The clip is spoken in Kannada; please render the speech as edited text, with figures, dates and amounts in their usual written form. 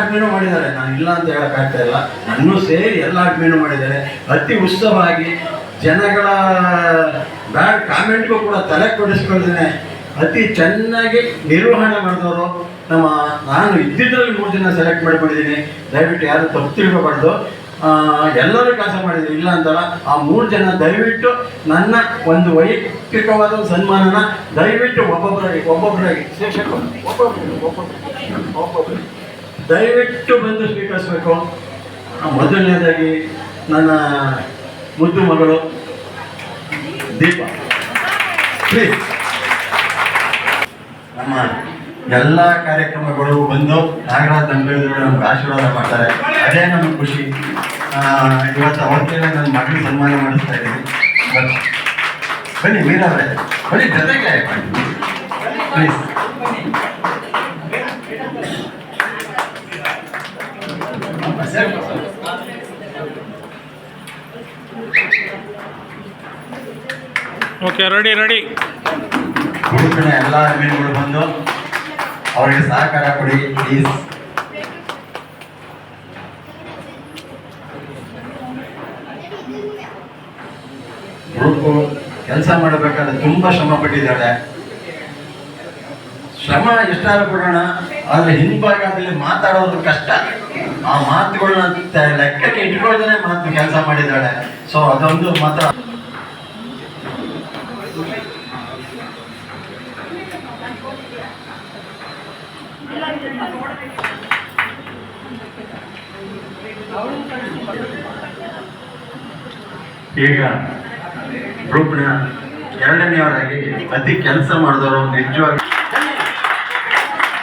ಆಡ್ಮೇನೂ ಮಾಡಿದ್ದಾರೆ, ನಾನು ಇಲ್ಲ ಅಂತ ಹೇಳಕ್ಕಾಗ್ತಾ ಇಲ್ಲ. ನನ್ನೂ ಸೇರಿ ಎಲ್ಲ ಆಡ್ಮೇನೂ ಮಾಡಿದ್ದಾರೆ. ಅತಿ ಉತ್ಸವವಾಗಿ ಜನಗಳ ಬ್ಯಾಡ್ ಕಾಮೆಂಟ್ಗೂ ಕೂಡ ತಲೆ ಕೊಡಿಸ್ಕೊಳ್ತೇನೆ. ಅತಿ ಚೆನ್ನಾಗಿ ನಿರ್ವಹಣೆ ಮಾಡಿದವರು ನಾನು ಇದ್ದಿದ್ರಲ್ಲಿ 3 ಜನ ಸೆಲೆಕ್ಟ್ ಮಾಡ್ಕೊಂಡಿದ್ದೀನಿ. ದಯವಿಟ್ಟು ಯಾರು ತಪ್ಪು ತಿಳ್ಕೊಬಾರ್ದು. ಎಲ್ಲರೂ ಕೆಲಸ ಮಾಡಿದ್ರು, ಇಲ್ಲ ಅಂತಲ್ಲ. ಆ 3 ಜನ ದಯವಿಟ್ಟು ನನ್ನ ಒಂದು ವೈಯಕ್ತಿಕವಾದ ಸನ್ಮಾನನ ದಯವಿಟ್ಟು ಒಬ್ಬೊಬ್ಬರಾಗಿ ದಯವಿಟ್ಟು ಬಂದು ಸ್ವೀಕರಿಸಬೇಕು. ಮೊದಲನೇದಾಗಿ ನನ್ನ ಮುದ್ದು ಮಗಳು ದೀಪ, ಪ್ಲೀಸ್. ನಮ್ಮ ಎಲ್ಲ ಕಾರ್ಯಕ್ರಮಗಳು ಬಂದು ನಾಗರಾಜ್ ನಂಬೇದ್ರು ನಮ್ಗೆ ಆಶೀರ್ವಾದ ಮಾಡ್ತಾರೆ, ಅದೇ ನಮ್ಗೆ ಖುಷಿ. ಇವತ್ತು ಅವತ್ತೇನೆ ನನ್ನ ಮಗಳು ಸನ್ಮಾನ ಮಾಡಿಸ್ತಾ ಇದ್ದೀನಿ. ಬನ್ನಿ ಮೀರಾವ್ರೆ, ಬನ್ನಿ ಜೊತೆಗೆ ಪ್ಲೀಸ್. Okay, ready. ಹುಡುಗನ ಎಲ್ಲ ಮೀನುಗಳು ಬಂದು ಅವರಿಗೆ ಸಹಕಾರ ಕೊಡಿ ಪ್ಲೀಸ್. ಹುಡುಗು ಕೆಲಸ ಮಾಡಬೇಕಾದ್ರೆ ತುಂಬ ಶ್ರಮ ಪಟ್ಟಿದ್ದಾಳೆ. ಶ್ರಮ ಎಷ್ಟಾದ್ರೂ ಕೊಡೋಣ, ಆದರೆ ಹಿಂಭಾಗದಲ್ಲಿ ಮಾತಾಡೋದು ಕಷ್ಟ. ಆ ಮಾತುಗಳನ್ನ ಲೆಕ್ಕಕ್ಕೆ ಇಟ್ಕೊಳ್ದೇನೆ ಮಾತು ಕೆಲಸ ಮಾಡಿದ್ದಾಳೆ. ಸೊ ಅದೊಂದು ಮಾತ್ರ. ಈಗ ಗ್ರೂಪ್ನ 2ನೇಯವರಾಗಿ ಅತಿ ಕೆಲಸ ಮಾಡಿದವರು ನಿಜವಾಗಿ